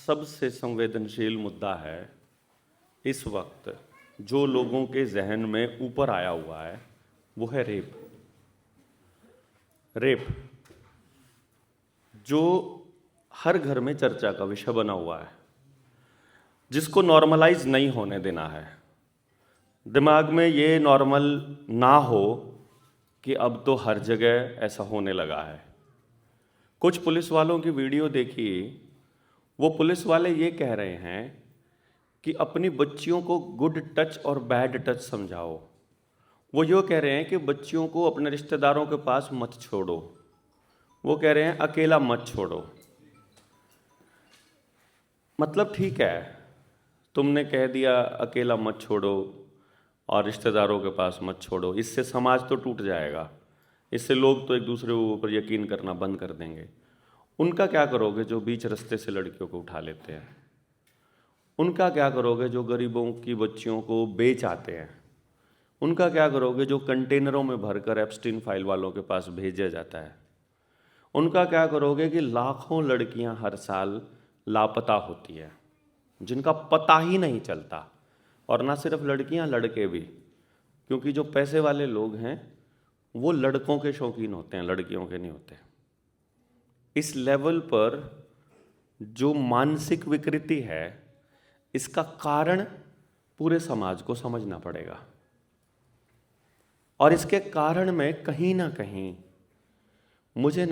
सबसे संवेदनशील मुद्दा है इस वक्त, जो लोगों के जहन में ऊपर आया हुआ है, वो है रेप। रेप जो हर घर में चर्चा का विषय बना हुआ है, जिसको नॉर्मलाइज नहीं होने देना है। दिमाग में ये नॉर्मल ना हो कि अब तो हर जगह ऐसा होने लगा है। कुछ पुलिस वालों की वीडियो देखी, वो पुलिस वाले ये कह रहे हैं कि अपनी बच्चियों को गुड टच और बैड टच समझाओ। वो ये कह रहे हैं कि बच्चियों को अपने रिश्तेदारों के पास मत छोड़ो। वो कह रहे हैं अकेला मत छोड़ो। मतलब ठीक है, तुमने कह दिया अकेला मत छोड़ो और रिश्तेदारों के पास मत छोड़ो, इससे समाज तो टूट जाएगा, इससे लोग तो एक दूसरे के ऊपर यकीन करना बंद कर देंगे। उनका क्या करोगे जो बीच रास्ते से लड़कियों को उठा लेते हैं? उनका क्या करोगे जो गरीबों की बच्चियों को बेच आते हैं? उनका क्या करोगे जो कंटेनरों में भरकर एप्स्टीन फाइल वालों के पास भेजा जाता है? उनका क्या करोगे कि लाखों लड़कियां हर साल लापता होती है, जिनका पता ही नहीं चलता? और ना सिर्फ लड़कियां, लड़के भी, क्योंकि जो पैसे वाले लोग हैं वो लड़कों के शौकीन होते हैं, लड़कियों के नहीं होते। इस लेवल पर जो मानसिक विकृति है, इसका कारण पूरे समाज को समझना पड़ेगा। और इसके कारण में कहीं ना कहीं मुझे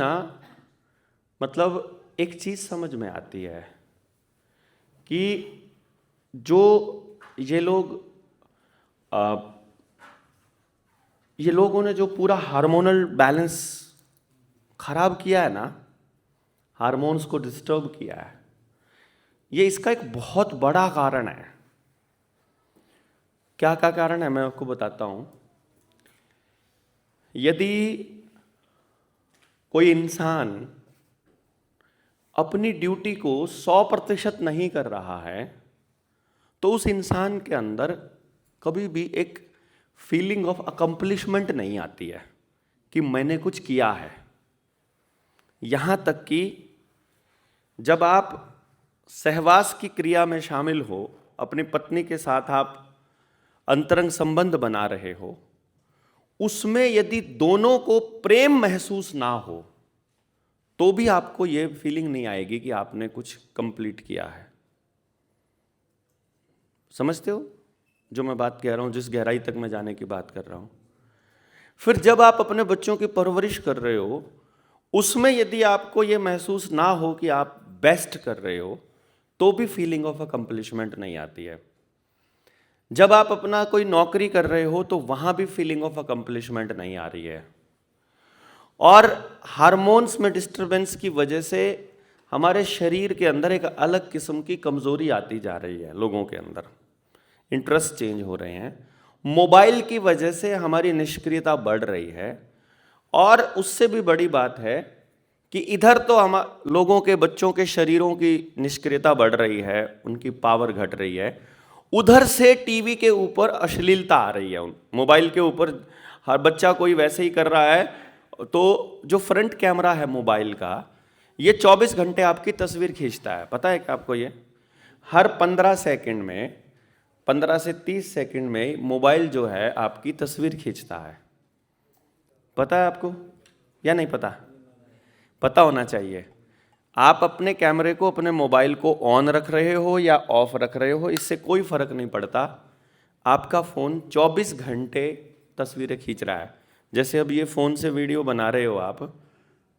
मतलब एक चीज़ समझ में आती है कि जो ये लोगों ने जो पूरा हार्मोनल बैलेंस खराब किया है ना, हार्मोन्स को डिस्टर्ब किया है, ये इसका एक बहुत बड़ा कारण है। क्या कारण है मैं आपको बताता हूं। यदि कोई इंसान अपनी ड्यूटी को 100% नहीं कर रहा है, तो उस इंसान के अंदर कभी भी एक फीलिंग ऑफ अकम्प्लिशमेंट नहीं आती है कि मैंने कुछ किया है। यहां तक कि जब आप सहवास की क्रिया में शामिल हो, अपनी पत्नी के साथ आप अंतरंग संबंध बना रहे हो, उसमें यदि दोनों को प्रेम महसूस ना हो तो भी आपको ये फीलिंग नहीं आएगी कि आपने कुछ कंप्लीट किया है। समझते हो जो मैं बात कह रहा हूं, जिस गहराई तक मैं जाने की बात कर रहा हूं? फिर जब आप अपने बच्चों की परवरिश कर रहे हो, उसमें यदि आपको ये महसूस ना हो कि आप बेस्ट कर रहे हो, तो भी फीलिंग ऑफ अकम्प्लिशमेंट नहीं आती है। जब आप अपना कोई नौकरी कर रहे हो, तो वहां भी फीलिंग ऑफ अकम्प्लिशमेंट नहीं आ रही है। और हार्मोन्स में डिस्टरबेंस की वजह से हमारे शरीर के अंदर एक अलग किस्म की कमजोरी आती जा रही है। लोगों के अंदर इंटरेस्ट चेंज हो रहे हैं। मोबाइल की वजह से हमारी निष्क्रियता बढ़ रही है। और उससे भी बड़ी बात है कि इधर तो हम लोगों के बच्चों के शरीरों की निष्क्रियता बढ़ रही है, उनकी पावर घट रही है, उधर से टीवी के ऊपर अश्लीलता आ रही है। मोबाइल के ऊपर हर बच्चा कोई वैसे ही कर रहा है, तो जो फ्रंट कैमरा है मोबाइल का, ये 24 घंटे आपकी तस्वीर खींचता है। पता है क्या आपको? ये हर 15 सेकंड में, 15 से 30 सेकंड में मोबाइल जो है आपकी तस्वीर खींचता है। पता है आपको या नहीं पता? पता होना चाहिए। आप अपने कैमरे को, अपने मोबाइल को ऑन रख रहे हो या ऑफ रख रहे हो, इससे कोई फर्क नहीं पड़ता। आपका फ़ोन 24 घंटे तस्वीरें खींच रहा है। जैसे अब ये फ़ोन से वीडियो बना रहे हो आप,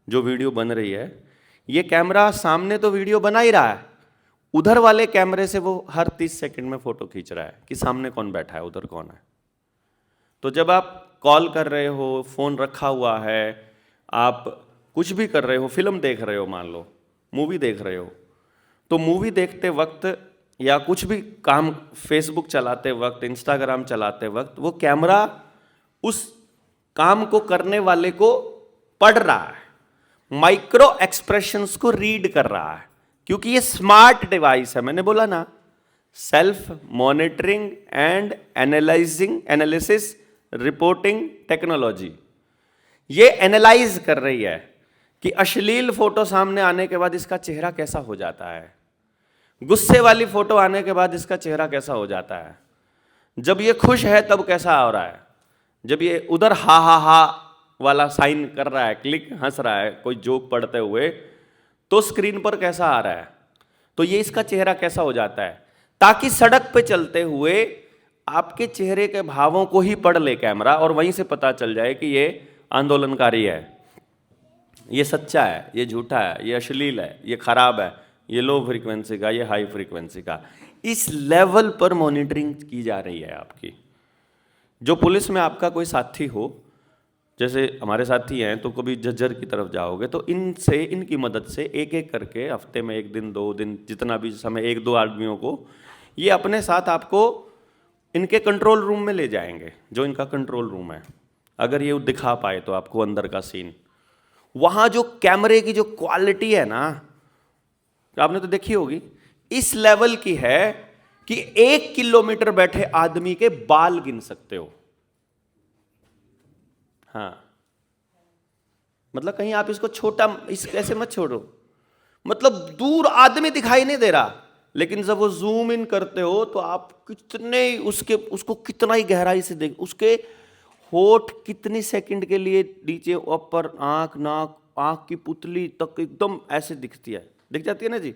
जो वीडियो बन रही है, ये कैमरा सामने तो वीडियो बना ही रहा है, उधर वाले कैमरे से वो हर 30 सेकंड में फ़ोटो खींच रहा है कि सामने कौन बैठा है, उधर कौन है। तो जब आप कॉल कर रहे हो, फ़ोन रखा हुआ है, आप कुछ भी कर रहे हो, फिल्म देख रहे हो, मान लो मूवी देख रहे हो, तो मूवी देखते वक्त या कुछ भी काम, फेसबुक चलाते वक्त, इंस्टाग्राम चलाते वक्त, वो कैमरा उस काम को करने वाले को पढ़ रहा है, माइक्रो एक्सप्रेशंस को रीड कर रहा है, क्योंकि ये स्मार्ट डिवाइस है। मैंने बोला ना, self monitoring and analysis reporting technology. ये एनालाइज कर रही है कि अश्लील फोटो सामने आने के बाद इसका चेहरा कैसा हो जाता है, गुस्से वाली फोटो आने के बाद इसका चेहरा कैसा हो जाता है, जब ये खुश है तब कैसा हो रहा है, जब ये उधर हा हा हा वाला साइन कर रहा है, क्लिक हंस रहा है कोई जोक पढ़ते हुए, तो स्क्रीन पर कैसा आ रहा है, तो ये इसका चेहरा कैसा हो जाता है, ताकि सड़क पे चलते हुए आपके चेहरे के भावों को ही पढ़ ले कैमरा और वहीं से पता चल जाए कि ये आंदोलनकारी है, ये सच्चा है, ये झूठा है, ये अश्लील है, ये खराब है, ये लो फ्रीक्वेंसी का, ये हाई फ्रीक्वेंसी का। इस लेवल पर मॉनिटरिंग की जा रही है आपकी। जो पुलिस में आपका कोई साथी हो, जैसे हमारे साथी हैं, तो कभी झज्जर की तरफ जाओगे तो इनकी मदद से एक एक करके हफ्ते में 1 दिन 2 दिन जितना भी समय 1-2 आदमियों को ये अपने साथ आपको इनके कंट्रोल रूम में ले जाएंगे, जो इनका कंट्रोल रूम है। अगर ये दिखा पाए तो आपको अंदर का सीन, वहां जो कैमरे की जो क्वालिटी है ना, आपने तो देखी होगी, इस लेवल की है कि 1 किलोमीटर बैठे आदमी के बाल गिन सकते हो। हाँ, मतलब कहीं आप इसको छोटा ऐसे मत छोड़ो, मतलब दूर आदमी दिखाई नहीं दे रहा, लेकिन जब वो जूम इन करते हो तो आप उसको कितना ही गहराई से देख, उसके होठ कितनी सेकंड के लिए नीचे ऊपर, आंख नाक आंख की पुतली तक एकदम ऐसे दिखती है, दिख जाती है ना जी,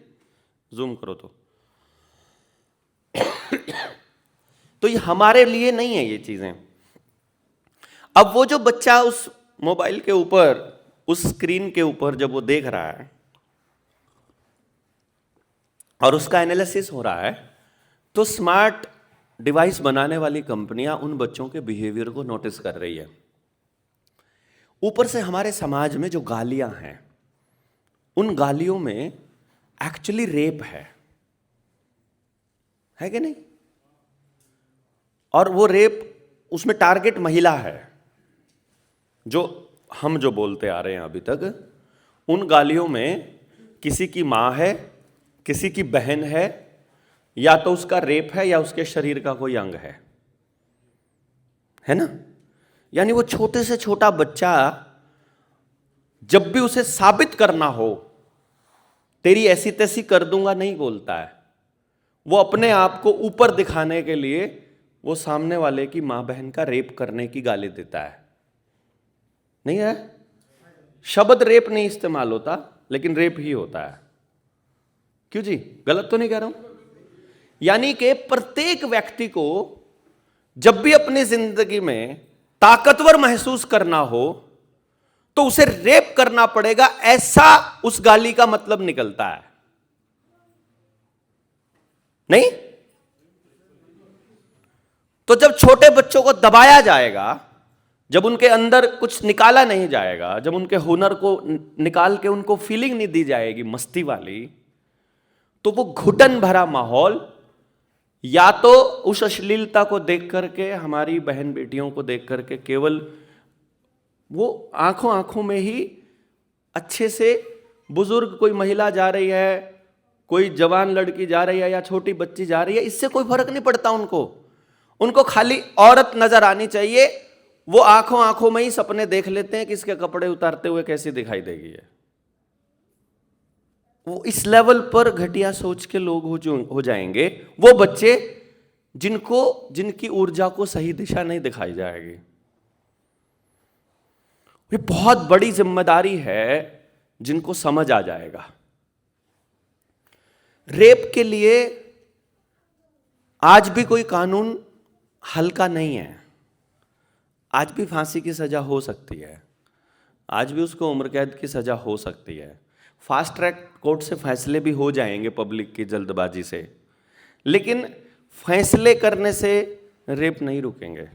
जूम करो तो ये हमारे लिए नहीं है ये चीजें। अब वो जो बच्चा उस मोबाइल के ऊपर, उस स्क्रीन के ऊपर जब वो देख रहा है और उसका एनालिसिस हो रहा है, तो स्मार्ट डिवाइस बनाने वाली कंपनियां उन बच्चों के बिहेवियर को नोटिस कर रही है। ऊपर से हमारे समाज में जो गालियां हैं, उन गालियों में एक्चुअली रेप है कि नहीं, और वो रेप, उसमें टारगेट महिला है, जो हम जो बोलते आ रहे हैं अभी तक, उन गालियों में किसी की मां है, किसी की बहन है, या तो उसका रेप है या उसके शरीर का कोई अंग है ना। यानी वो छोटे से छोटा बच्चा जब भी उसे साबित करना हो, तेरी ऐसी तैसी कर दूंगा नहीं बोलता है, वो अपने आप को ऊपर दिखाने के लिए वो सामने वाले की मां बहन का रेप करने की गाली देता है। नहीं है, शब्द रेप नहीं इस्तेमाल होता, लेकिन रेप ही होता है। क्यों जी, गलत तो नहीं कह रहा हूं? यानी कि प्रत्येक व्यक्ति को जब भी अपनी जिंदगी में ताकतवर महसूस करना हो तो उसे रेप करना पड़ेगा, ऐसा उस गाली का मतलब निकलता है। नहीं तो जब छोटे बच्चों को दबाया जाएगा, जब उनके अंदर कुछ निकाला नहीं जाएगा, जब उनके हुनर को निकाल के उनको फीलिंग नहीं दी जाएगी मस्ती वाली, तो वो घुटन भरा माहौल, या तो उस अश्लीलता को देख करके, हमारी बहन बेटियों को देख करके केवल वो आंखों आंखों में ही अच्छे से, बुजुर्ग कोई महिला जा रही है, कोई जवान लड़की जा रही है या छोटी बच्ची जा रही है, इससे कोई फर्क नहीं पड़ता उनको खाली औरत नजर आनी चाहिए। वो आंखों आंखों में ही सपने देख लेते हैं कि इसके कपड़े उतारते हुए कैसी दिखाई देगी है। वो इस लेवल पर घटिया सोच के लोग हो जाएंगे, वो बच्चे जिनकी ऊर्जा को सही दिशा नहीं दिखाई जाएगी। ये बहुत बड़ी जिम्मेदारी है जिनको समझ आ जाएगा। रेप के लिए आज भी कोई कानून हल्का नहीं है, आज भी फांसी की सजा हो सकती है, आज भी उसको उम्र कैद की सजा हो सकती है, फास्ट ट्रैक कोर्ट से फैसले भी हो जाएंगे पब्लिक की जल्दबाजी से, लेकिन फैसले करने से रेप नहीं रुकेंगे।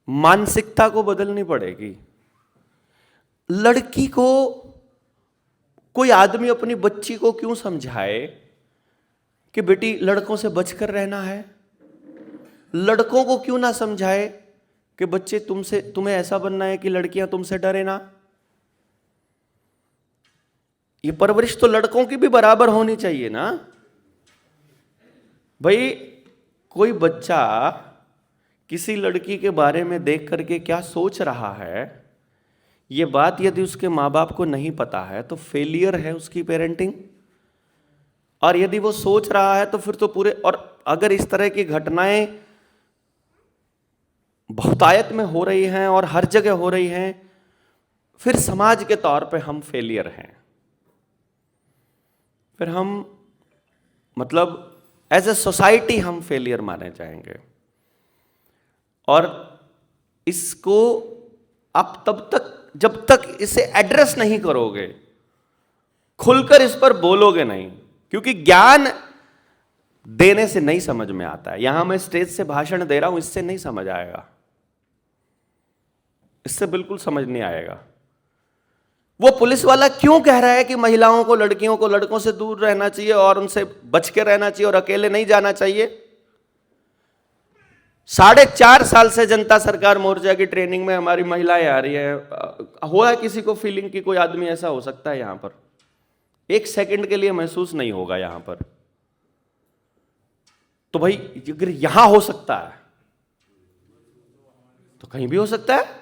मानसिकता को बदलनी पड़ेगी। लड़की को कोई आदमी अपनी बच्ची को क्यों समझाए कि बेटी लड़कों से बचकर रहना है? लड़कों को क्यों ना समझाए कि बच्चे तुम्हें ऐसा बनना है कि लड़कियां तुमसे डरे ना? ये परवरिश तो लड़कों की भी बराबर होनी चाहिए ना भाई। कोई बच्चा किसी लड़की के बारे में देख करके क्या सोच रहा है, ये बात यदि उसके माँ बाप को नहीं पता है तो फेलियर है उसकी पेरेंटिंग। और यदि वो सोच रहा है तो फिर तो पूरे, और अगर इस तरह की घटनाएं बहुतायत में हो रही हैं और हर जगह हो रही हैं, फिर समाज के तौर पे हम फेलियर हैं। फिर हम मतलब एज ए सोसाइटी हम फेलियर माने जाएंगे। और इसको आप तब तक, जब तक इसे एड्रेस नहीं करोगे, खुलकर इस पर बोलोगे नहीं, क्योंकि ज्ञान देने से नहीं समझ में आता है। यहां मैं स्टेज से भाषण दे रहा हूं, इससे नहीं समझ आएगा, इससे बिल्कुल समझ नहीं आएगा। वो पुलिस वाला क्यों कह रहा है कि महिलाओं को, लड़कियों को लड़कों से दूर रहना चाहिए और उनसे बच के रहना चाहिए और अकेले नहीं जाना चाहिए? 4.5 साल से जनता सरकार मोर्चा की ट्रेनिंग में हमारी महिलाएं आ रही है। हुआ है किसी को फीलिंग कि कोई आदमी ऐसा हो सकता है यहां पर? 1 सेकंड के लिए महसूस नहीं होगा यहां पर। तो भाई अगर यहां हो सकता है तो कहीं भी हो सकता है।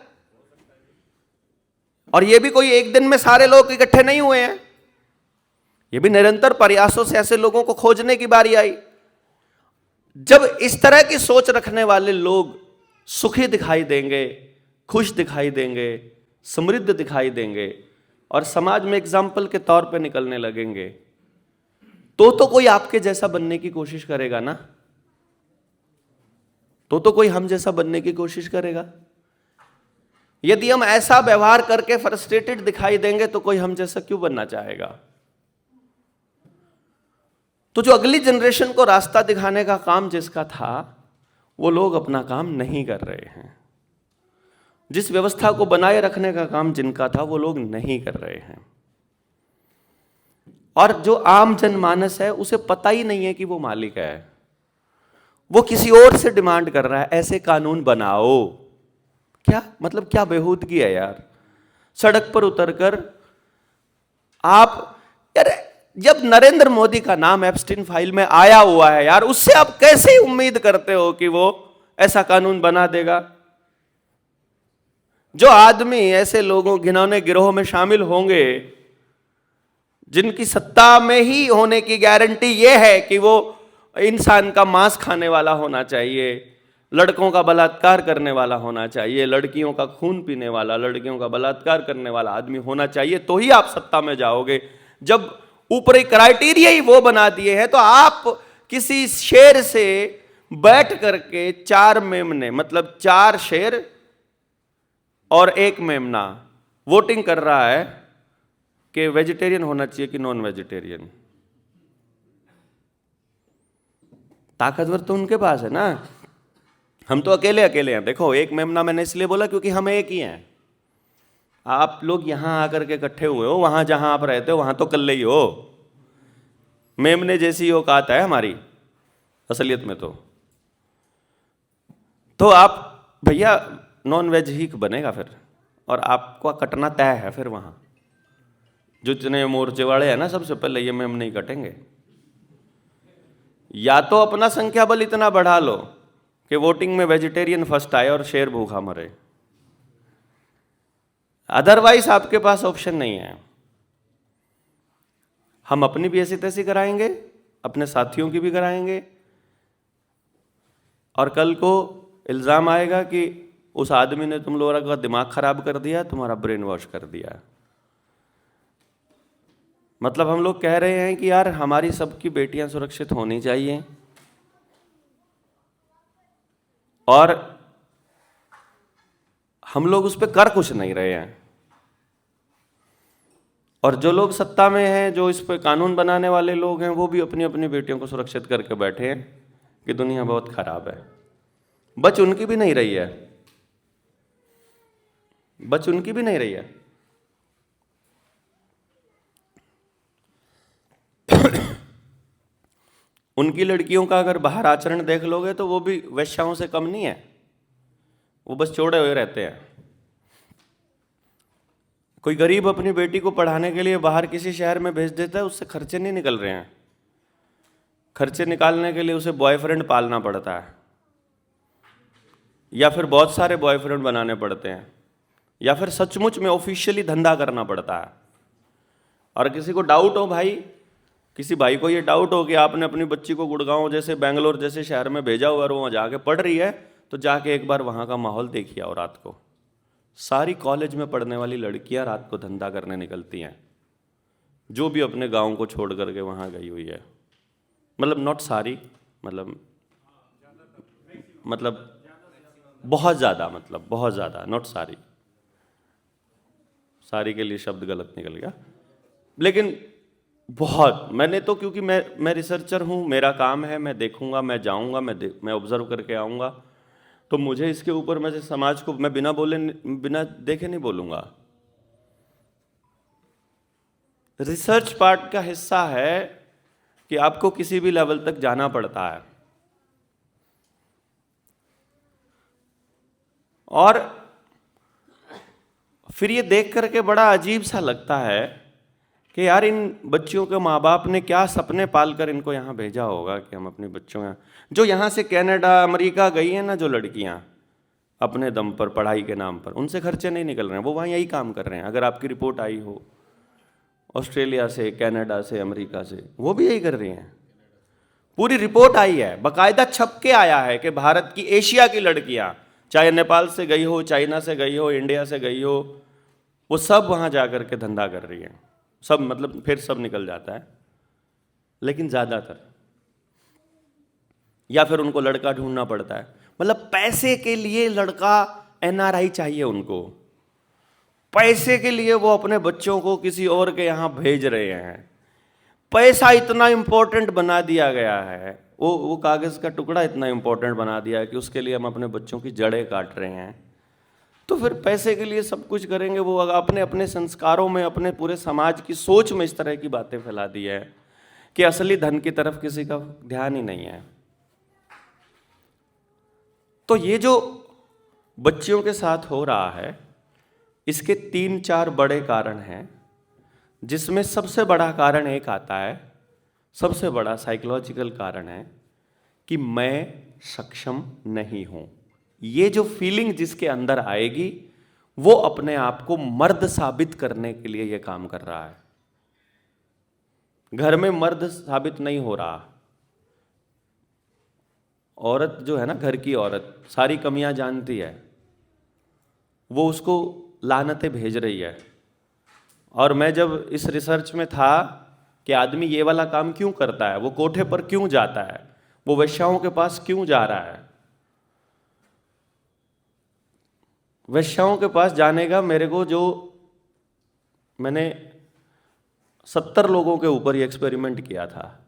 और ये भी कोई एक दिन में सारे लोग इकट्ठे नहीं हुए हैं, ये भी निरंतर प्रयासों से ऐसे लोगों को खोजने की बारी आई। जब इस तरह की सोच रखने वाले लोग सुखी दिखाई देंगे, खुश दिखाई देंगे, समृद्ध दिखाई देंगे और समाज में एग्जाम्पल के तौर पे निकलने लगेंगे, तो कोई आपके जैसा बनने की कोशिश करेगा ना, तो कोई हम जैसा बनने की कोशिश करेगा। यदि हम ऐसा व्यवहार करके फ्रस्ट्रेटेड दिखाई देंगे तो कोई हम जैसा क्यों बनना चाहेगा? तो जो अगली जनरेशन को रास्ता दिखाने का काम जिसका था, वो लोग अपना काम नहीं कर रहे हैं। जिस व्यवस्था को बनाए रखने का काम जिनका था, वो लोग नहीं कर रहे हैं। और जो आम जनमानस है उसे पता ही नहीं है कि वो मालिक है, वो किसी और से डिमांड कर रहा है ऐसे कानून बनाओ। क्या मतलब, क्या बेहूदगी है यार। सड़क पर उतरकर आप, यार जब नरेंद्र मोदी का नाम एप्स्टीन फाइल में आया हुआ है यार, उससे आप कैसे उम्मीद करते हो कि वो ऐसा कानून बना देगा? जो आदमी ऐसे लोगों, घिनौने गिरोह में शामिल होंगे, जिनकी सत्ता में ही होने की गारंटी ये है कि वो इंसान का मांस खाने वाला होना चाहिए, लड़कों का बलात्कार करने वाला होना चाहिए, लड़कियों का खून पीने वाला, लड़कियों का बलात्कार करने वाला आदमी होना चाहिए, तो ही आप सत्ता में जाओगे। जब ऊपरी क्राइटेरिया ही वो बना दिए हैं, तो आप किसी शेर से बैठ करके 4 मेमने, मतलब 4 शेर और 1 मेमना वोटिंग कर रहा है कि वेजिटेरियन होना चाहिए कि नॉन वेजिटेरियन। ताकतवर तो उनके पास है ना, हम तो अकेले अकेले हैं। देखो, 1 मेमना मैंने इसलिए बोला क्योंकि हम एक ही हैं। आप लोग यहां आकर के इकट्ठे हुए हो, वहां जहां आप रहते हो वहां तो कल्ले ही हो। मेमने जैसी औकात है हमारी असलियत में। तो आप भैया नॉन वेज ही बनेगा फिर, और आपको कटना तय है। फिर वहां जो जितने मोर्चे वाले हैं ना, सबसे पहले ये मेमने ही कटेंगे। या तो अपना संख्या बल इतना बढ़ा लो कि वोटिंग में वेजिटेरियन फर्स्ट आए और शेर भूखा मरे, अदरवाइज आपके पास ऑप्शन नहीं है। हम अपनी भी ऐसी तैसी कराएंगे, अपने साथियों की भी कराएंगे, और कल को इल्जाम आएगा कि उस आदमी ने तुम लोगों का दिमाग खराब कर दिया, तुम्हारा ब्रेन वॉश कर दिया। मतलब हम लोग कह रहे हैं कि यार हमारी सबकी बेटियां सुरक्षित होनी चाहिए, और हम लोग उस पर कर कुछ नहीं रहे हैं। और जो लोग सत्ता में हैं, जो इस पर कानून बनाने वाले लोग हैं, वो भी अपनी अपनी बेटियों को सुरक्षित करके बैठे हैं कि दुनिया बहुत खराब है। बच उनकी भी नहीं रही है, बच उनकी भी नहीं रही है। उनकी लड़कियों का अगर बाहर आचरण देख लोगे तो वो भी वेश्याओं से कम नहीं है, वो बस चौड़े हुए रहते हैं। कोई गरीब अपनी बेटी को पढ़ाने के लिए बाहर किसी शहर में भेज देता है, उससे खर्चे नहीं निकल रहे हैं। खर्चे निकालने के लिए उसे बॉयफ्रेंड पालना पड़ता है, या फिर बहुत सारे बॉयफ्रेंड बनाने पड़ते हैं, या फिर सचमुच में ऑफिशियली धंधा करना पड़ता है। और किसी को डाउट हो भाई किसी भाई को ये डाउट हो कि आपने अपनी बच्ची को गुड़गांव जैसे बेंगलोर जैसे शहर में भेजा हुआ और वो वहाँ जाके पढ़ रही है, तो जाके एक बार वहाँ का माहौल देखिए। और रात को सारी कॉलेज में पढ़ने वाली लड़कियाँ रात को धंधा करने निकलती हैं, जो भी अपने गांव को छोड़ करके वहाँ गई हुई है। मतलब नॉट सारी, मतलब बहुत ज़्यादा, मतलब बहुत ज़्यादा, नॉट सारी, सारी के लिए शब्द गलत निकल गया, लेकिन बहुत। मैंने तो, क्योंकि मैं रिसर्चर हूँ, मेरा काम है, मैं देखूंगा, मैं जाऊंगा, मैं ऑब्जर्व करके आऊँगा, तो मुझे इसके ऊपर मैं समाज को मैं बिना बोले, बिना देखे नहीं बोलूँगा। रिसर्च पार्ट का हिस्सा है कि आपको किसी भी लेवल तक जाना पड़ता है। और फिर ये देख करके बड़ा अजीब सा लगता है कि यार इन बच्चियों के माँ बाप ने क्या सपने पाल कर इनको यहाँ भेजा होगा कि हम अपनी बच्चों यहाँ, जो यहाँ से कनाडा अमेरिका गई हैं ना, जो लड़कियाँ अपने दम पर पढ़ाई के नाम पर, उनसे खर्चे नहीं निकल रहे हैं, वो वहाँ यही काम कर रहे हैं। अगर आपकी रिपोर्ट आई हो ऑस्ट्रेलिया से, कनाडा से, अमेरिका से, वो भी यही कर रही हैं। पूरी रिपोर्ट आई है, बाकायदा छप के आया है कि भारत की, एशिया की लड़कियाँ, चाहे नेपाल से गई हो, चाइना से गई हो, इंडिया से गई हो, वो सब वहाँ जा कर के धंधा कर रही हैं। सब, मतलब फिर सब निकल जाता है, लेकिन ज़्यादातर, या फिर उनको लड़का ढूंढना पड़ता है। मतलब पैसे के लिए लड़का, एनआरआई चाहिए उनको, पैसे के लिए वो अपने बच्चों को किसी और के यहाँ भेज रहे हैं। पैसा इतना इंपॉर्टेंट बना दिया गया है, वो कागज़ का टुकड़ा इतना इंपॉर्टेंट बना दिया है कि उसके लिए हम अपने बच्चों की जड़ें काट रहे हैं। तो फिर पैसे के लिए सब कुछ करेंगे। वो अपने अपने संस्कारों में, अपने पूरे समाज की सोच में इस तरह की बातें फैला दी है कि असली धन की तरफ किसी का ध्यान ही नहीं है। तो ये जो बच्चियों के साथ हो रहा है, इसके 3-4 बड़े कारण हैं, जिसमें सबसे बड़ा कारण एक आता है, सबसे बड़ा साइकोलॉजिकल कारण है कि मैं सक्षम नहीं हूं। ये जो फीलिंग जिसके अंदर आएगी, वो अपने आप को मर्द साबित करने के लिए ये काम कर रहा है। घर में मर्द साबित नहीं हो रहा। औरत जो है ना, घर की औरत सारी कमियां जानती है, वो उसको लानतें भेज रही है। और मैं जब इस रिसर्च में था कि आदमी ये वाला काम क्यों करता है, वो कोठे पर क्यों जाता है, वो वेश्याओं के पास क्यों जा रहा है, वेश्याओं के पास जाने का मेरे को, जो मैंने 70 लोगों के ऊपर ये एक्सपेरिमेंट किया था,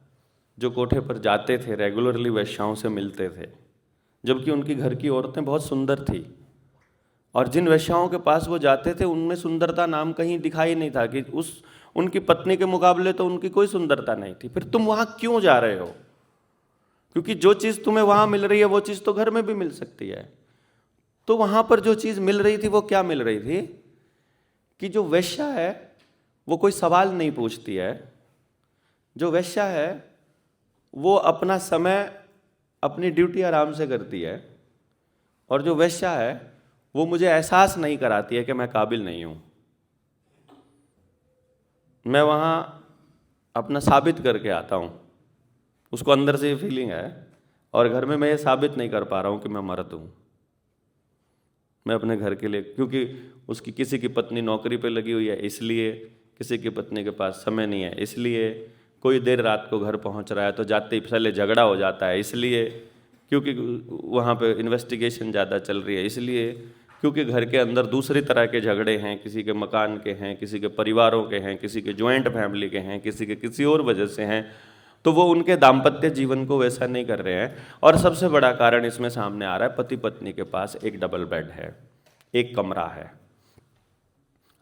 जो कोठे पर जाते थे, रेगुलरली वेश्याओं से मिलते थे, जबकि उनकी घर की औरतें बहुत सुंदर थी, और जिन वेश्याओं के पास वो जाते थे उनमें सुंदरता नाम कहीं दिखाई नहीं था, कि उनकी पत्नी के मुकाबले तो उनकी कोई सुंदरता नहीं थी। फिर तुम वहाँ क्यों जा रहे हो? क्योंकि जो चीज़ तुम्हें वहाँ मिल रही है वो चीज़ तो घर में भी मिल सकती है। तो वहाँ पर जो चीज़ मिल रही थी वो क्या मिल रही थी कि जो वेश्या है वो कोई सवाल नहीं पूछती है, जो वेश्या है वो अपना समय, अपनी ड्यूटी आराम से करती है, और जो वेश्या है वो मुझे एहसास नहीं कराती है कि मैं काबिल नहीं हूँ। मैं वहाँ अपना साबित करके आता हूँ, उसको अंदर से ये फीलिंग है, और घर में मैं ये साबित नहीं कर पा रहा हूँ कि मैं मर्द हूँ। मैं अपने घर के लिए, क्योंकि उसकी किसी की पत्नी नौकरी पे लगी हुई है इसलिए, किसी की पत्नी के पास समय नहीं है इसलिए, कोई देर रात को घर पहुंच रहा है तो जाते ही पहले झगड़ा हो जाता है इसलिए, क्योंकि वहाँ पे इन्वेस्टिगेशन ज़्यादा चल रही है इसलिए, क्योंकि घर के अंदर दूसरी तरह के झगड़े हैं, किसी के मकान के हैं, किसी के परिवारों के हैं, किसी के ज्वाइंट फैमिली के हैं, किसी के किसी और वजह से हैं, तो वो उनके दाम्पत्य जीवन को वैसा नहीं कर रहे हैं। और सबसे बड़ा कारण इसमें सामने आ रहा है, पति पत्नी के पास एक डबल बेड है, एक कमरा है।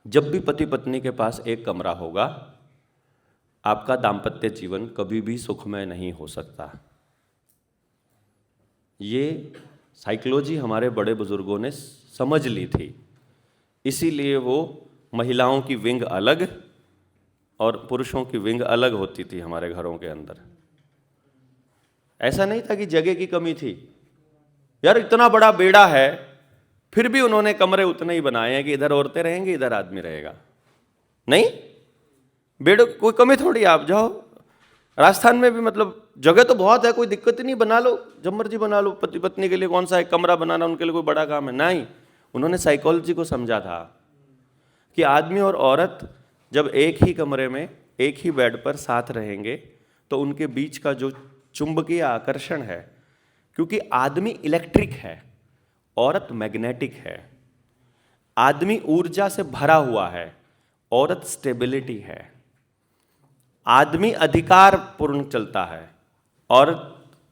जब भी पति पत्नी के पास एक कमरा होगा, आपका दाम्पत्य जीवन कभी भी सुखमय नहीं हो सकता। ये साइकोलॉजी हमारे बड़े बुजुर्गों ने समझ ली थी, इसीलिए वो महिलाओं की विंग अलग और पुरुषों की विंग अलग होती थी हमारे घरों के अंदर। ऐसा नहीं था कि जगह की कमी थी। यार इतना बड़ा बेड़ा है, फिर भी उन्होंने कमरे उतने ही बनाए हैं कि इधर औरतें रहेंगी, इधर आदमी रहेगा। नहीं, बेड़ कोई कमी थोड़ी, आप जाओ राजस्थान में भी मतलब जगह तो बहुत है, कोई दिक्कत ही नहीं, बना लो जब मर्जी बना लो। पति पत्नी के लिए कौन सा एक कमरा बनाना उनके लिए कोई बड़ा काम है? नहीं, उन्होंने साइकोलॉजी को समझा था कि आदमी और औरत जब एक ही कमरे में एक ही बेड पर साथ रहेंगे तो उनके बीच का जो चुंबकीय आकर्षण है, क्योंकि आदमी इलेक्ट्रिक है, औरत मैग्नेटिक है। आदमी ऊर्जा से भरा हुआ है, औरत स्टेबिलिटी है। आदमी अधिकार पूर्ण चलता है, और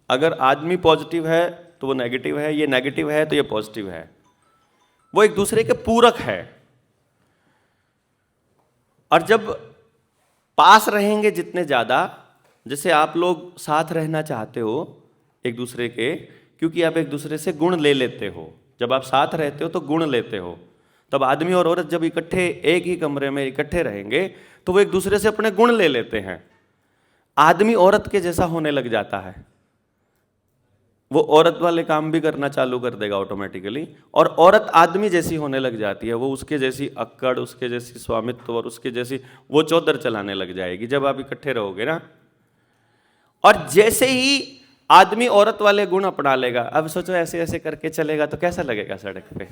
अगर आदमी पॉजिटिव है तो वो नेगेटिव है, ये नेगेटिव है तो ये पॉजिटिव है। वो एक दूसरे के पूरक है। और जब पास रहेंगे जितने ज़्यादा, जैसे आप लोग साथ रहना चाहते हो एक दूसरे के, क्योंकि आप एक दूसरे से गुण ले लेते हो। जब आप साथ रहते हो तो गुण लेते हो। तब आदमी और औरत जब इकट्ठे एक ही कमरे में इकट्ठे रहेंगे तो वो एक दूसरे से अपने गुण ले लेते हैं। आदमी औरत के जैसा होने लग जाता है, वो औरत वाले काम भी करना चालू कर देगा ऑटोमेटिकली, और औरत आदमी जैसी होने लग जाती है। वो उसके जैसी अक्कड़, उसके जैसी स्वामित्व और उसके जैसी वो चौधर चलाने लग जाएगी जब आप इकट्ठे रहोगे ना। और जैसे ही आदमी औरत वाले गुण अपना लेगा, अब सोचो ऐसे ऐसे करके चलेगा तो कैसा लगेगा सड़क पे?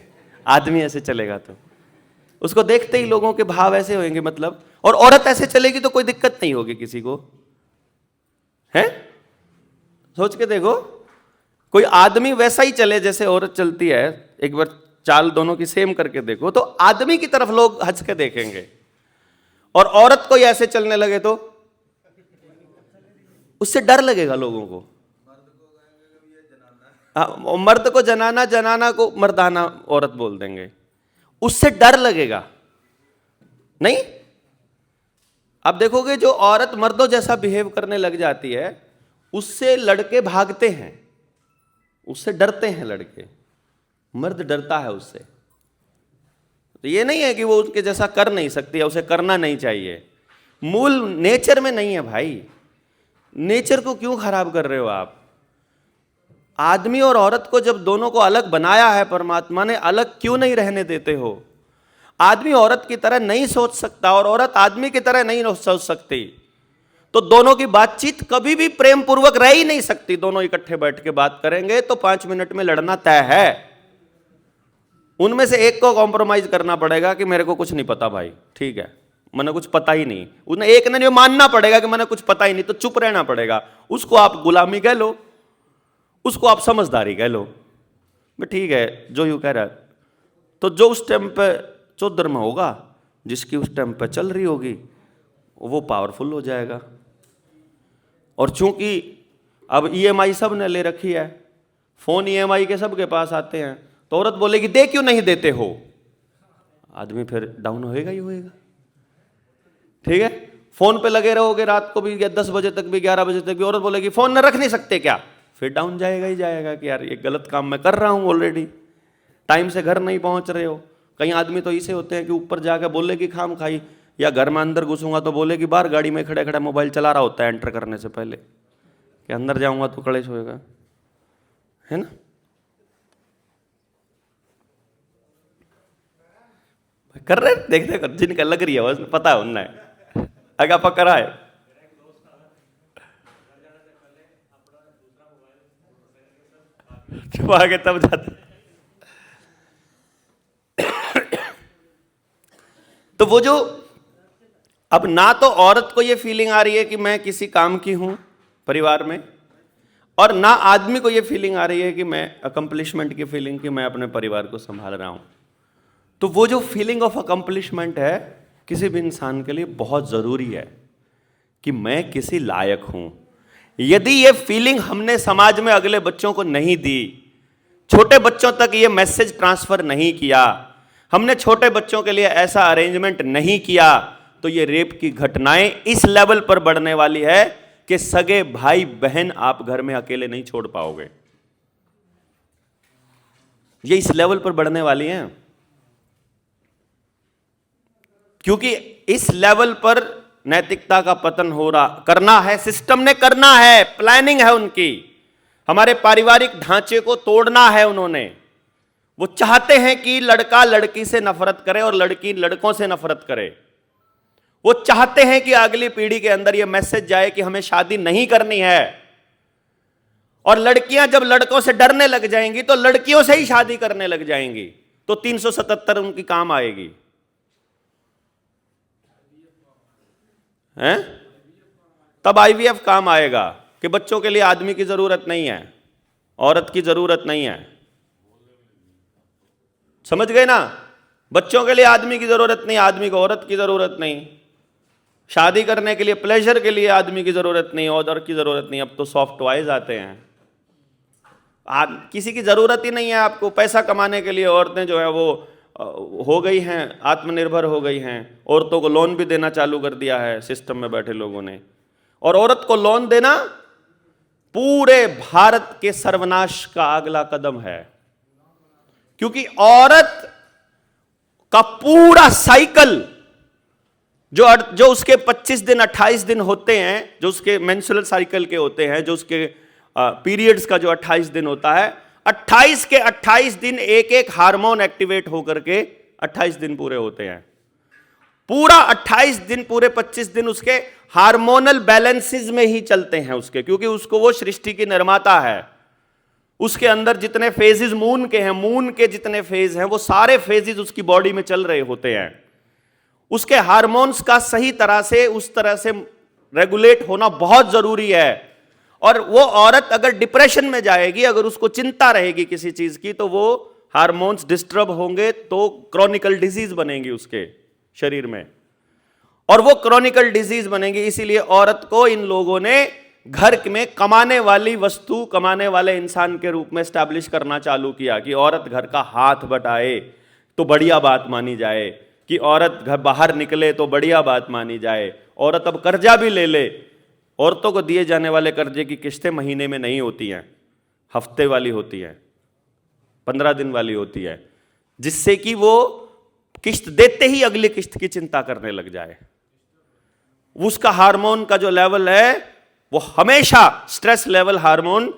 आदमी ऐसे चलेगा तो उसको देखते ही लोगों के भाव ऐसे होंगे, मतलब। और औरत ऐसे चलेगी तो कोई दिक्कत नहीं होगी किसी को, है? सोच के देखो, कोई आदमी वैसा ही चले जैसे औरत चलती है, एक बार चाल दोनों की सेम करके देखो तो आदमी की तरफ लोग हंस के देखेंगे, और औरत कोई ऐसे चलने लगे तो उससे डर लगेगा लोगों को। मर्द को जनाना, जनाना को मर्दाना औरत बोल देंगे, उससे डर लगेगा नहीं। अब देखोगे जो औरत मर्दों जैसा बिहेव करने लग जाती है, उससे लड़के भागते हैं, उससे डरते हैं लड़के। मर्द डरता है उससे। तो ये नहीं है कि वो उसके जैसा कर नहीं सकती है, उसे करना नहीं चाहिए। मूल नेचर में नहीं है भाई। नेचर को क्यों खराब कर रहे हो आप? आदमी और औरत को जब दोनों को अलग बनाया है परमात्मा ने, अलग क्यों नहीं रहने देते हो? आदमी औरत की तरह नहीं सोच सकता और औरत आदमी की तरह नहीं सोच सकती, तो दोनों की बातचीत कभी भी प्रेम पूर्वक रह ही नहीं सकती। दोनों इकट्ठे बैठ के बात करेंगे तो 5 मिनट में लड़ना तय है। उनमें से एक को कॉम्प्रोमाइज करना पड़ेगा कि मेरे को कुछ नहीं पता भाई, ठीक है, मैंने कुछ पता ही नहीं। उन्हें एक ने मानना पड़ेगा कि मैंने कुछ पता ही नहीं, तो चुप रहना पड़ेगा। उसको आप गुलामी कह लो, उसको आप समझदारी कह लो, ठीक है जो यू कह रहा है। तो जो उस टाइम पे चौधर में होगा, जिसकी उस टाइम पे चल रही होगी, वो पावरफुल हो जाएगा। और चूंकि अब ईएमआई सब ने ले रखी है, फोन ईएमआई के सबके पास आते हैं, तो औरत बोलेगी दे क्यों नहीं देते हो? आदमी फिर डाउन होएगा ही होएगा। ठीक है, फोन पे लगे रहोगे रात को भी 10 बजे तक भी, 11 बजे तक भी, औरत बोलेगी फोन न रख नहीं सकते क्या? फिर डाउन जाएगा ही जाएगा कि यार ये गलत काम मैं कर रहा हूं ऑलरेडी, टाइम से घर नहीं पहुंच रहे हो। कई आदमी तो ऐसे होते हैं कि ऊपर जाकर बोलेगी खाम खाई, या घर में अंदर घुसूंगा तो बोलेगी बाहर गाड़ी में खड़े खड़े मोबाइल चला रहा होता है एंटर करने से पहले, कि अंदर जाऊंगा तो कलेश होएगा, है ना? कर रहे देखते जिनका लग रही है पता है उनने अगा पकड़ा है। छुपा के तब जाते। तो वो जो अब ना तो औरत को ये फीलिंग आ रही है कि मैं किसी काम की हूं परिवार में, और ना आदमी को ये फीलिंग आ रही है कि मैं अकम्पलिशमेंट की फीलिंग कि मैं अपने परिवार को संभाल रहा हूं। तो वो जो फीलिंग ऑफ अकम्पलिशमेंट है किसी भी इंसान के लिए बहुत जरूरी है कि मैं किसी लायक हूं। यदि ये फीलिंग हमने समाज में अगले बच्चों को नहीं दी, छोटे बच्चों तक ये मैसेज ट्रांसफर नहीं किया, हमने छोटे बच्चों के लिए ऐसा अरेंजमेंट नहीं किया, तो ये रेप की घटनाएं इस लेवल पर बढ़ने वाली है कि सगे भाई बहन आप घर में अकेले नहीं छोड़ पाओगे। ये इस लेवल पर बढ़ने वाली हैं, क्योंकि इस लेवल पर नैतिकता का पतन हो रहा, करना है, सिस्टम ने करना है, प्लानिंग है उनकी, हमारे पारिवारिक ढांचे को तोड़ना है उन्होंने। वो चाहते हैं कि लड़का लड़की से नफरत करे और लड़की लड़कों से नफरत करे। वो चाहते हैं कि अगली पीढ़ी के अंदर ये मैसेज जाए कि हमें शादी नहीं करनी है। और लड़कियां जब लड़कों से डरने लग जाएंगी तो लड़कियों से ही शादी करने लग जाएंगी, तो 377 उनकी काम आएगी हैं? तब आईवीएफ काम आएगा कि बच्चों के लिए आदमी की जरूरत नहीं है, औरत की जरूरत नहीं है। समझ गए ना? बच्चों के लिए आदमी की जरूरत नहीं, आदमी को औरत की जरूरत नहीं, शादी करने के लिए प्लेजर के लिए आदमी की जरूरत नहीं, औरत की जरूरत नहीं। अब तो सॉफ्ट टॉयज आते हैं, किसी की जरूरत ही नहीं है आपको। पैसा कमाने के लिए औरतें जो है वो हो गई हैं, आत्मनिर्भर हो गई हैं। औरतों को लोन भी देना चालू कर दिया है सिस्टम में बैठे लोगों ने। और औरत को लोन देना पूरे भारत के सर्वनाश का अगला कदम है, क्योंकि औरत का पूरा साइकिल जो उसके 25 दिन 28 दिन होते हैं, जो उसके मेंस्ट्रुअल साइकिल के होते हैं, जो उसके पीरियड्स का जो 28 दिन होता है, 28 के 28 दिन एक एक हार्मोन एक्टिवेट होकर के 28 दिन पूरे होते हैं। पूरा 28 दिन, पूरे 25 दिन उसके हार्मोनल बैलेंसेस में ही चलते हैं उसके, क्योंकि उसको वो सृष्टि की निर्माता है। उसके अंदर जितने फेजेस मून के हैं, मून के जितने फेज हैं, वो सारे फेजेस उसकी बॉडी में चल रहे होते हैं। उसके हार्मोन्स का सही तरह से उस तरह से रेगुलेट होना बहुत जरूरी है। और वो औरत अगर डिप्रेशन में जाएगी, अगर उसको चिंता रहेगी किसी चीज की, तो वो हार्मोन्स डिस्टर्ब होंगे, तो क्रॉनिकल डिजीज बनेंगी उसके शरीर में, और वो क्रॉनिकल डिजीज बनेंगी। इसीलिए औरत को इन लोगों ने घर में कमाने वाली वस्तु, कमाने वाले इंसान के रूप में स्टैब्लिश करना चालू किया कि औरत घर का हाथ बटाए तो बढ़िया बात मानी जाए, कि औरत घर बाहर निकले तो बढ़िया बात मानी जाए। औरत अब कर्जा भी ले ले, औरतों को दिए जाने वाले कर्जे की किस्तें महीने में नहीं होती हैं, हफ्ते वाली होती हैं, 15 दिन वाली होती है, जिससे कि वो किस्त देते ही अगली किस्त की चिंता करने लग जाए। उसका हार्मोन का जो लेवल है वो हमेशा स्ट्रेस लेवल हार्मोन,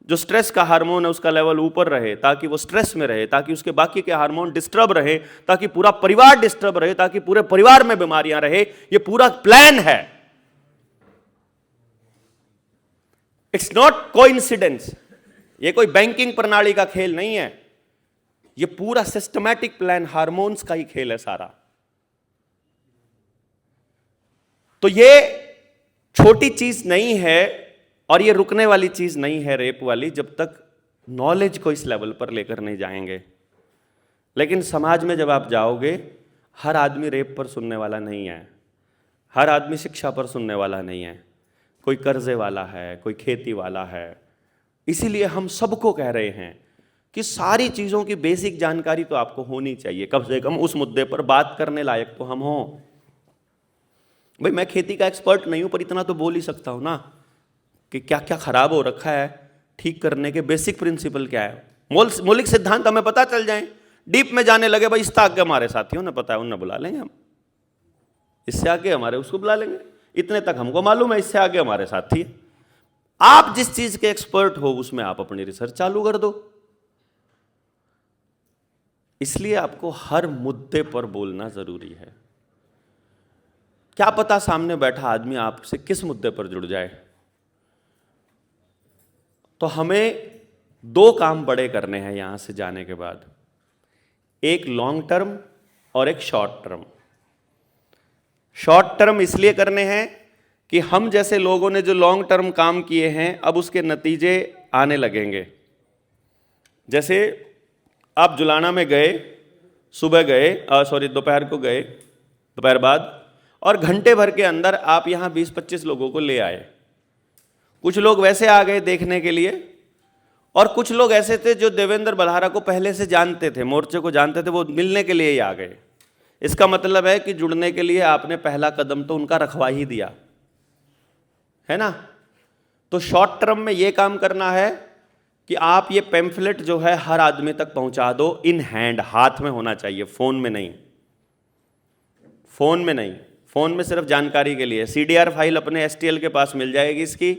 जो स्ट्रेस का हार्मोन है उसका लेवल ऊपर रहे, ताकि वो स्ट्रेस में रहे, ताकि उसके बाकी के हार्मोन डिस्टर्ब रहे, ताकि पूरा परिवार डिस्टर्ब रहे, ताकि पूरे परिवार में बीमारियां रहे। ये पूरा प्लान है। इट्स नॉट कोइंसिडेंस, ये कोई बैंकिंग प्रणाली का खेल नहीं है, ये पूरा सिस्टमैटिक प्लान, हार्मोन्स का ही खेल है सारा। तो ये छोटी चीज नहीं है और ये रुकने वाली चीज नहीं है रेप वाली, जब तक नॉलेज को इस लेवल पर लेकर नहीं जाएंगे। लेकिन समाज में जब आप जाओगे, हर आदमी रेप पर सुनने वाला नहीं है, हर आदमी शिक्षा पर सुनने वाला नहीं है, कोई कर्जे वाला है, कोई खेती वाला है। इसीलिए हम सबको कह रहे हैं कि सारी चीज़ों की बेसिक जानकारी तो आपको होनी चाहिए, कम से कम उस मुद्दे पर बात करने लायक तो हम हों। भाई मैं खेती का एक्सपर्ट नहीं हूं, पर इतना तो बोल ही सकता हूं ना कि क्या क्या खराब हो रखा है, ठीक करने के बेसिक प्रिंसिपल क्या है, मौलिक सिद्धांत हमें पता चल जाए। डीप में जाने लगे भाई, इससे आगे हमारे साथियों ने पता है, उन्हें बुला लेंगे हम, इससे आगे हमारे उसको बुला लेंगे, इतने तक हमको मालूम है, इससे आगे हमारे साथी। आप जिस चीज के एक्सपर्ट हो उसमें आप अपनी रिसर्च चालू कर दो। इसलिए आपको हर मुद्दे पर बोलना जरूरी है। क्या पता सामने बैठा आदमी आपसे किस मुद्दे पर जुड़ जाए। तो हमें दो काम बड़े करने हैं यहां से जाने के बाद, एक लॉन्ग टर्म और एक शॉर्ट टर्म। शॉर्ट टर्म इसलिए करने हैं कि हम जैसे लोगों ने जो लॉन्ग टर्म काम किए हैं, अब उसके नतीजे आने लगेंगे। जैसे आप जुलाना में गए, सुबह गए, दोपहर को गए, दोपहर बाद, और घंटे भर के अंदर आप यहाँ 20-25 लोगों को ले आए। कुछ लोग वैसे आ गए देखने के लिए, और कुछ लोग ऐसे थे जो देवेंद्र बल्हारा को पहले से जानते थे, मोर्चे को जानते थे, वो मिलने के लिए ही आ गए। इसका मतलब है कि जुड़ने के लिए आपने पहला कदम तो उनका रखवा ही दिया है ना। तो शॉर्ट टर्म में ये काम करना है कि आप ये पैम्फलेट जो है हर आदमी तक पहुंचा दो, इन हैंड, हाथ में होना चाहिए, फोन में नहीं। फोन में नहीं, फोन में सिर्फ जानकारी के लिए। सीडीआर फाइल अपने एसटीएल के पास मिल जाएगी इसकी,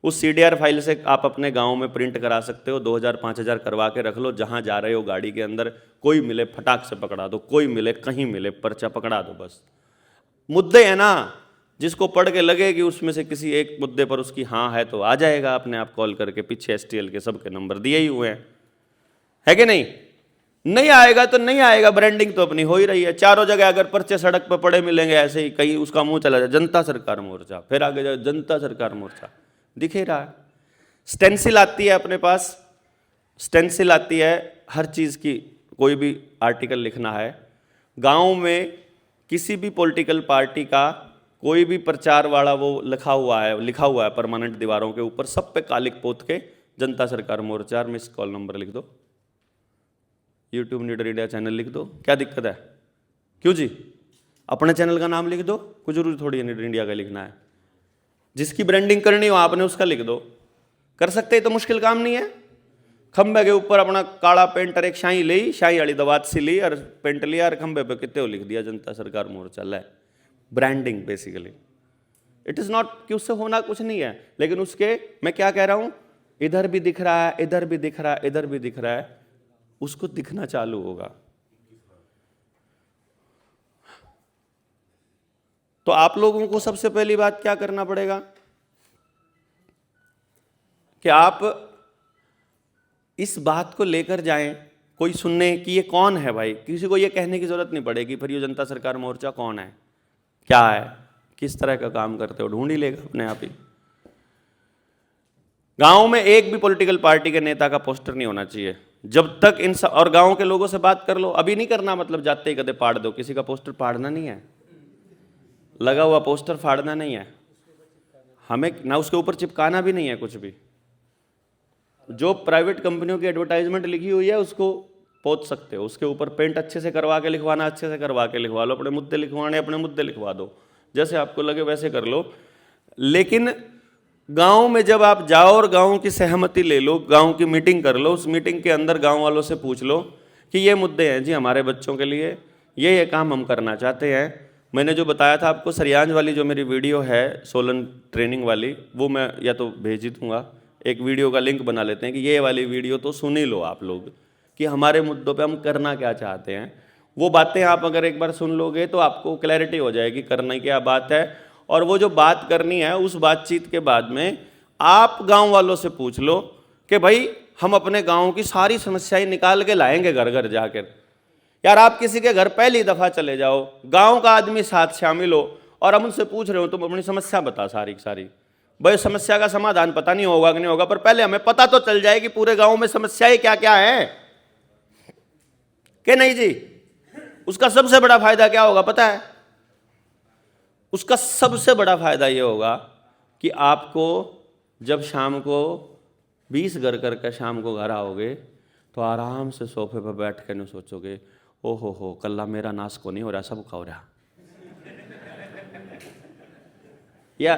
उस सीडीआर फाइल से आप अपने गांव में प्रिंट करा सकते हो, 2000-5000 करवा के रख लो। जहां जा रहे हो गाड़ी के अंदर कोई मिले फटाक से पकड़ा दो, कोई मिले कहीं मिले पर्चा पकड़ा दो बस। मुद्दे हैं ना, जिसको पढ़ के लगे कि उसमें से किसी एक मुद्दे पर उसकी हाँ है तो आ जाएगा अपने आप कॉल करके, पीछे STL के सबके नंबर दिए ही हुए हैं, है कि नहीं? नहीं आएगा तो नहीं आएगा, ब्रांडिंग तो अपनी हो ही रही है। चारों जगह अगर पर्चे सड़क पर पड़े मिलेंगे ऐसे ही, कहीं उसका मुंह चला जाए जनता सरकार मोर्चा, फिर आगे जाए जनता सरकार मोर्चा, दिख ही रहा है। स्टेंसिल आती है अपने पास, स्टेंसिल आती है हर चीज़ की, कोई भी आर्टिकल लिखना है। गांव में किसी भी पॉलिटिकल पार्टी का कोई भी प्रचार वाला वो लिखा हुआ है परमानेंट दीवारों के ऊपर, सब पे कालिक पोत के जनता सरकार मोर्चा और मिस कॉल नंबर लिख दो, यूट्यूब लीडर इंडिया चैनल लिख दो, क्या दिक्कत है? क्यों जी? अपने चैनल का नाम लिख दो, कोई जरूरी थोड़ी है लीडर इंडिया का लिखना है। जिसकी ब्रांडिंग करनी हो आपने उसका लिख दो, कर सकते हैं, तो मुश्किल काम नहीं है। खंबे के ऊपर अपना काला पेंटर एक शाही ली, शाही वाली दवात सी ली और पेंट लिया और खंबे पे कितने लिख दिया जनता सरकार मोर्चा। है branding basically, it is not कि उससे होना कुछ नहीं है, लेकिन उसके मैं क्या कह रहा हूं, इधर भी दिख रहा है, इधर भी दिख रहा है, इधर भी दिख रहा है, उसको दिखना चालू होगा। तो आप लोगों को सबसे पहली बात क्या करना पड़ेगा कि आप इस बात को लेकर जाएं, कोई सुनने कि ये कौन है भाई, किसी को ये कहने की जरूरत नहीं पड़ेगी फिर ये जनता सरकार मोर्चा कौन है, क्या है, किस तरह का काम करते हो, ढूंढ ही लेगा अपने आप ही। गांव में एक भी पॉलिटिकल पार्टी के नेता का पोस्टर नहीं होना चाहिए जब तक इन सब, और गांव के लोगों से बात कर लो, अभी नहीं करना मतलब जाते ही कदे पाड़ दो, किसी का पोस्टर फाड़ना नहीं है, लगा हुआ पोस्टर फाड़ना नहीं है, हमें ना उसके ऊपर चिपकाना भी नहीं है कुछ भी। जो प्राइवेट कंपनियों की एडवर्टाइजमेंट लिखी हुई है उसको पोत सकते हो, उसके ऊपर पेंट अच्छे से करवा के लिखवाना, अच्छे से करवा के लिखवा लो, अपने मुद्दे लिखवाने अपने मुद्दे लिखवा दो, जैसे आपको लगे वैसे कर लो। लेकिन गांव में जब आप जाओ और गांव की सहमति ले लो, गांव की मीटिंग कर लो, उस मीटिंग के अंदर गांव वालों से पूछ लो कि ये मुद्दे हैं जी हमारे बच्चों के लिए, ये काम हम करना चाहते हैं। मैंने जो बताया था आपको सरियाज वाली जो मेरी वीडियो है सोलन ट्रेनिंग वाली, वो मैं या तो भेज ही दूंगा, एक वीडियो का लिंक बना लेते हैं कि ये वाली वीडियो तो सुन ही लो आप लोग कि हमारे मुद्दों पे हम करना क्या चाहते हैं। वो बातें आप अगर एक बार सुन लोगे तो आपको क्लैरिटी हो जाएगी करना क्या बात है। और वो जो बात करनी है उस बातचीत के बाद में आप गांव वालों से पूछ लो कि भाई हम अपने गांव की सारी समस्याएं निकाल के लाएंगे घर घर जाकर। यार आप किसी के घर पहली दफा चले जाओ, गांव का आदमी साथ शामिल हो और हम उनसे पूछ रहे हो तुम अपनी समस्या बता सारी सारी, भाई समस्या का समाधान पता नहीं होगा कि नहीं होगा, पर पहले हमें पता तो चल जाए कि पूरे गांव में समस्याएं क्या क्या है कि नहीं जी। उसका सबसे बड़ा फायदा क्या होगा पता है? उसका सबसे बड़ा फायदा यह होगा कि आपको जब शाम को 20 घर करके शाम को घर आओगे तो आराम से सोफे पर बैठ कर नहीं सोचोगे ओ हो कल्ला मेरा नाश को नहीं हो रहा, सबका हो रहा। या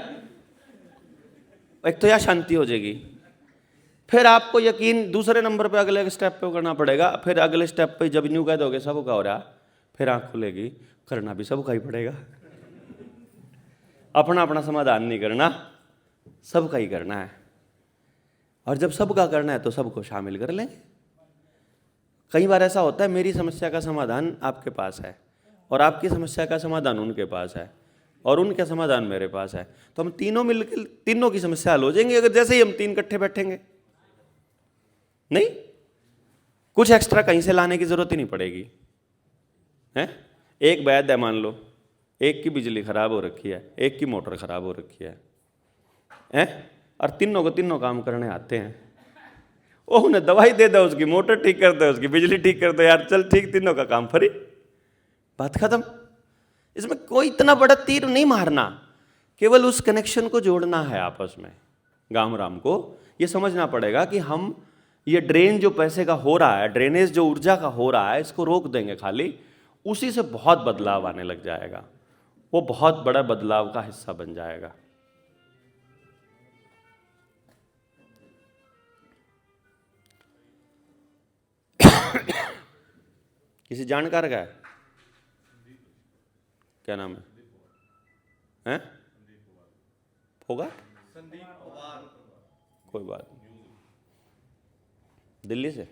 एक तो यह शांति हो जाएगी, फिर आपको यकीन दूसरे नंबर पे अगले स्टेप पे करना पड़ेगा। फिर अगले स्टेप पे जब न्यू कह दोगे सबका हो रहा, फिर आंख खुलेगी करना भी सबका ही पड़ेगा। अपना अपना समाधान नहीं करना, सबका ही करना है। और जब सबका करना है तो सबको शामिल कर लेंगे। कई बार ऐसा होता है मेरी समस्या का समाधान आपके पास है और आपकी समस्या का समाधान उनके पास है और उनका समाधान मेरे पास है, तो हम तीनों मिलकर तीनों की समस्या हल हो जाएंगी अगर जैसे ही हम तीन इकट्ठे बैठेंगे। नहीं, कुछ एक्स्ट्रा कहीं से लाने की जरूरत ही नहीं पड़ेगी है। एक वैध है मान लो, एक की बिजली खराब हो रखी है, एक की मोटर खराब हो रखी है और तीनों को तीनों काम करने आते हैं। ओ उन्हें दवाई दे दो, उसकी मोटर ठीक कर दो, उसकी बिजली ठीक कर दो, यार चल ठीक, तीनों का काम फ्री, बात खत्म। इसमें कोई इतना बड़ा तीर नहीं मारना, केवल उस कनेक्शन को जोड़ना है आपस में। गांव राम को ये समझना पड़ेगा कि हम ये ड्रेन जो पैसे का हो रहा है, ड्रेनेज जो ऊर्जा का हो रहा है, इसको रोक देंगे खाली, उसी से बहुत बदलाव आने लग जाएगा, वो बहुत बड़ा बदलाव का हिस्सा बन जाएगा। किसी जानकार का है, क्या नाम है? होगा कोई बात नहीं, दिल्ली से,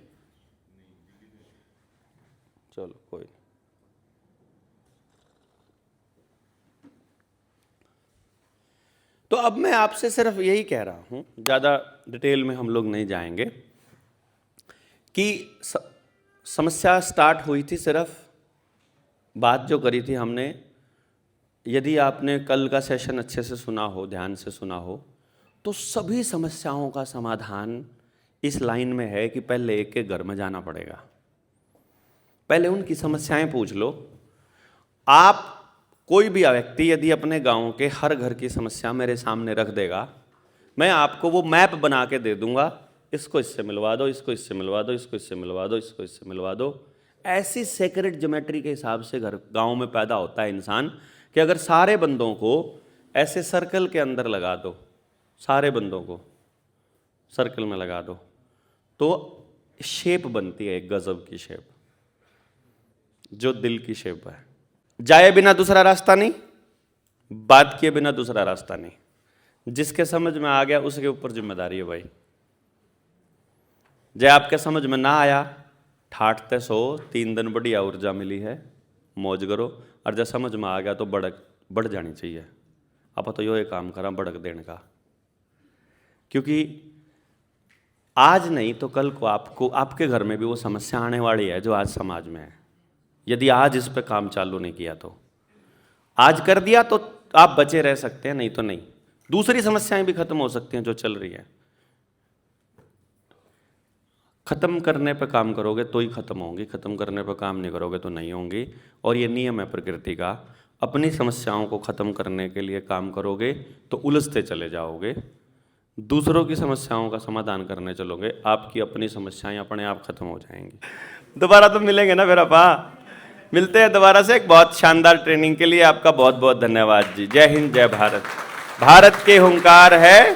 चलो कोई नहीं। तो अब मैं आपसे सिर्फ यही कह रहा हूं, ज़्यादा डिटेल में हम लोग नहीं जाएंगे, कि समस्या स्टार्ट हुई थी, सिर्फ बात जो करी थी हमने, यदि आपने कल का सेशन अच्छे से सुना हो, ध्यान से सुना हो, तो सभी समस्याओं का समाधान इस लाइन में है कि पहले एक के घर में जाना पड़ेगा, पहले उनकी समस्याएं पूछ लो। आप कोई भी व्यक्ति यदि अपने गांव के हर घर की समस्या मेरे सामने रख देगा, मैं आपको वो मैप बना के दे दूंगा, इसको इससे मिलवा दो, इसको इससे मिलवा दो, इसको इससे मिलवा दो, इसको इससे मिलवा दो। ऐसी सेक्रेट ज्योमेट्री के हिसाब से घर गांव में पैदा होता है इंसान, कि अगर सारे बंदों को ऐसे सर्कल के अंदर लगा दो, सारे बंदों को सर्कल में लगा दो, तो शेप बनती है एक गजब की शेप, जो दिल की शेप है। जाए बिना दूसरा रास्ता नहीं, बात किए बिना दूसरा रास्ता नहीं। जिसके समझ में आ गया उसके ऊपर जिम्मेदारी है भाई। जय आपके समझ में ना आया, ठाटते सो, 3 दिन बढ़िया ऊर्जा मिली है, मौज करो। और जब समझ में आ गया तो बढ़ जानी चाहिए। आप तो यो काम करा बढ़क देने का, क्योंकि आज नहीं तो कल को आपको आपके घर में भी वो समस्या आने वाली है जो आज समाज में है। यदि आज इस पे काम चालू नहीं किया तो, आज कर दिया तो आप बचे रह सकते हैं, नहीं तो नहीं। दूसरी समस्याएं भी खत्म हो सकती हैं जो चल रही है। खत्म करने पे काम करोगे तो ही खत्म होंगी, खत्म करने पे काम नहीं करोगे तो नहीं होंगी। और ये नियम है प्रकृति का। अपनी समस्याओं को खत्म करने के लिए काम करोगे तो उलझते चले जाओगे, दूसरों की समस्याओं का समाधान करने चलोगे, आपकी अपनी समस्याएं अपने आप खत्म हो जाएंगी। दोबारा तो मिलेंगे ना फिर अपा, मिलते हैं दोबारा से एक बहुत शानदार ट्रेनिंग के लिए। आपका बहुत बहुत धन्यवाद जी। जय हिंद, जय भारत। भारत के हुंकार है